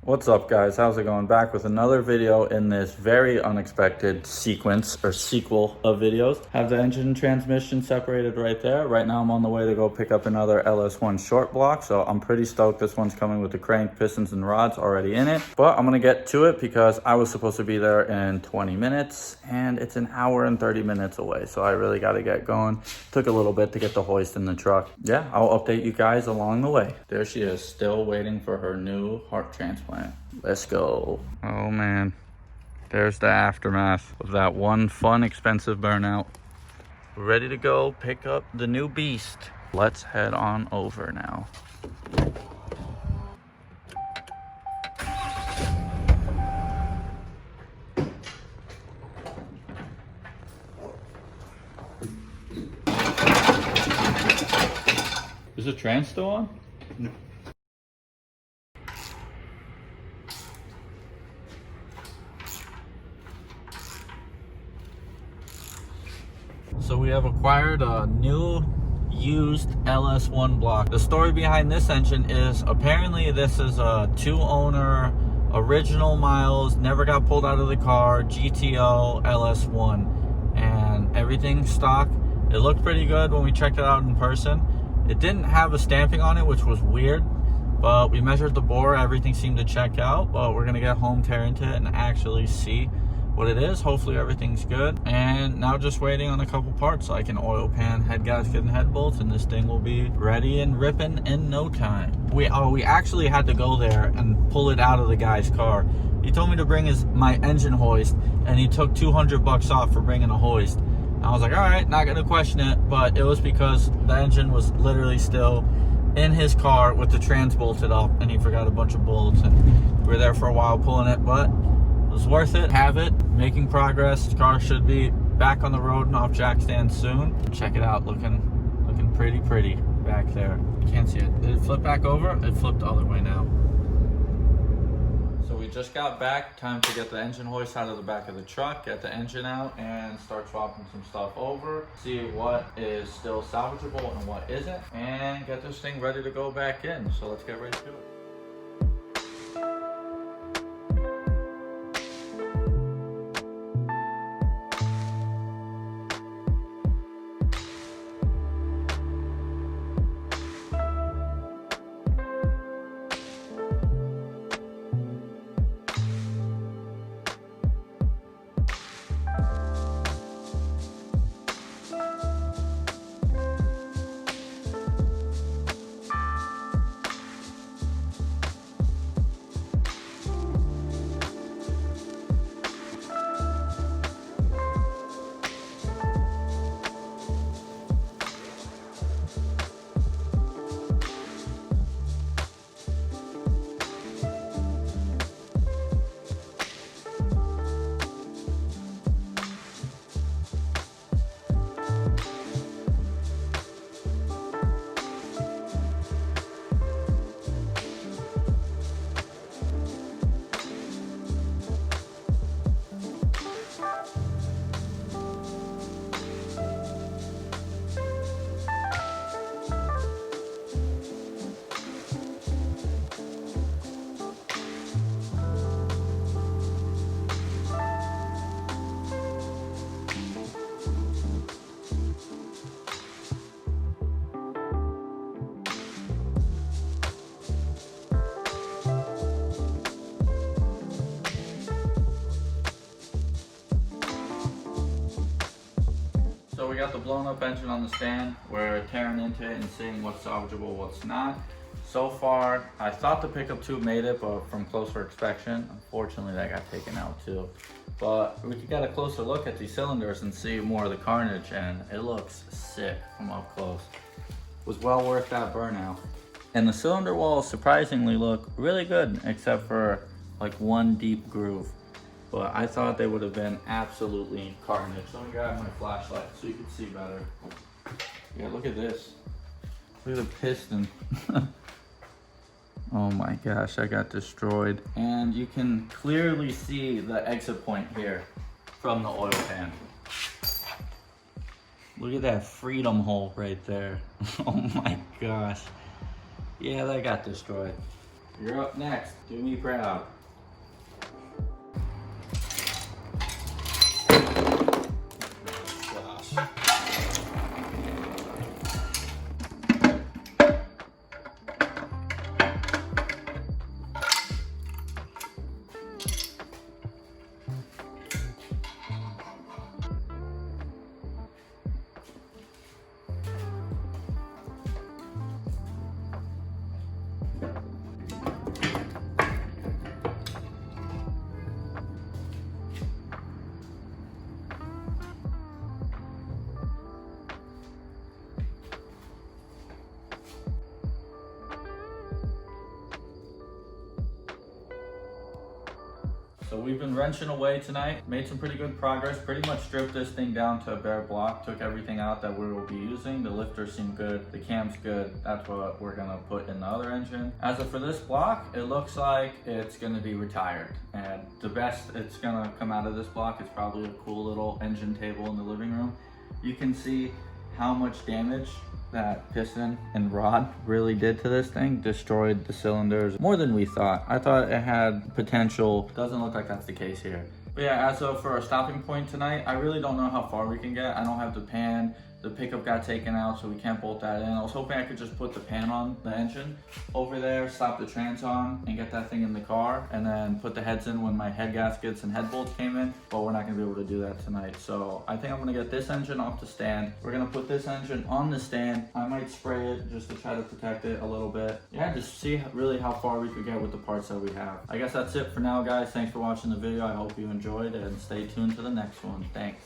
What's up, guys? How's it going? Back with another video in this very unexpected sequence or sequel of videos. Have the engine and transmission separated right there. Right now I'm on the way to go pick up another LS1 short block, so I'm pretty stoked. This one's coming with the crank, pistons, and rods already in it. But I'm gonna get to it because I was supposed to be there in 20 minutes and it's an hour and 30 minutes away, so I really gotta get going. Took a little bit to get the hoist in the truck. Yeah, I'll update you guys along the way. There she is, still waiting for her new heart transplant. Let's go. Oh man, there's the aftermath of that one fun, expensive burnout. We're ready to go pick up the new beast. Let's head on over now. Is the trans still on? No. So we have acquired a new used LS1 block. The story behind this engine is apparently this is a 2-owner, original miles, never got pulled out of the car, GTO LS1, and everything's stock. It looked pretty good when we checked it out in person. It didn't have a stamping on it, which was weird, but we measured the bore, everything seemed to check out. But we're gonna get home, tear into it, and actually see what it is. Hopefully everything's good, and now just waiting on a couple parts like an oil pan, head gasket, and head bolts, and this thing will be ready and ripping in no time. We actually had to go there and pull it out of the guy's car. He told me to bring my engine hoist, and he took $200 off for bringing a hoist. I was like, all right, not gonna question it, but it was because the engine was literally still in his car with the trans bolted up, and he forgot a bunch of bolts, and we were there for a while pulling it, but it was worth it. Have it, making progress. This car should be back on the road and off jack stand soon. Check it out, looking pretty back there. You can't see it. Did it flip back over? It flipped the other way now. So we just got back. Time to get the engine hoist out of the back of the truck, get the engine out, and start swapping some stuff over. See what is still salvageable and what isn't, and get this thing ready to go back in. So let's get ready to do it. So we got the blown up engine on the stand. We're tearing into it and seeing what's salvageable, what's not. So far, I thought the pickup tube made it, but from closer inspection, unfortunately that got taken out too. But we could get a closer look at these cylinders and see more of the carnage, and it looks sick from up close. Was well worth that burnout. And the cylinder walls surprisingly look really good, except for like one deep groove. But I thought they would have been absolutely carnage. So I'm gonna grab my flashlight so you can see better. Yeah, look at this. Look at the piston. Oh my gosh, I got destroyed. And you can clearly see the exit point here from the oil pan. Look at that freedom hole right there. Oh my gosh. Yeah, that got destroyed. You're up next. Do me proud. Gosh. So we've been wrenching away tonight, made some pretty good progress, pretty much stripped this thing down to a bare block, took everything out that we will be using. The lifter seemed good, the cam's good, that's what we're gonna put in the other engine. As of for this block, it looks like it's gonna be retired. And the best it's gonna come out of this block is probably a cool little engine table in the living room. You can see how much damage that piston and rod really did to this thing. Destroyed the cylinders more than we thought. I thought it had potential. Doesn't look like that's the case here. But yeah, as of for our stopping point tonight, I really don't know how far we can get. I don't have the pan. The pickup got taken out, so we can't bolt that in. I was hoping I could just put the pan on the engine over there, stop the trans on, and get that thing in the car, and then put the heads in when my head gaskets and head bolts came in, but we're not gonna be able to do that tonight. So I think I'm gonna get this engine off the stand. We're gonna put this engine on the stand. I might spray it just to try to protect it a little bit. Yeah, just see really how far we could get with the parts that we have. I guess that's it for now, guys. Thanks for watching the video. I hope you enjoyed, and stay tuned for the next one. Thanks.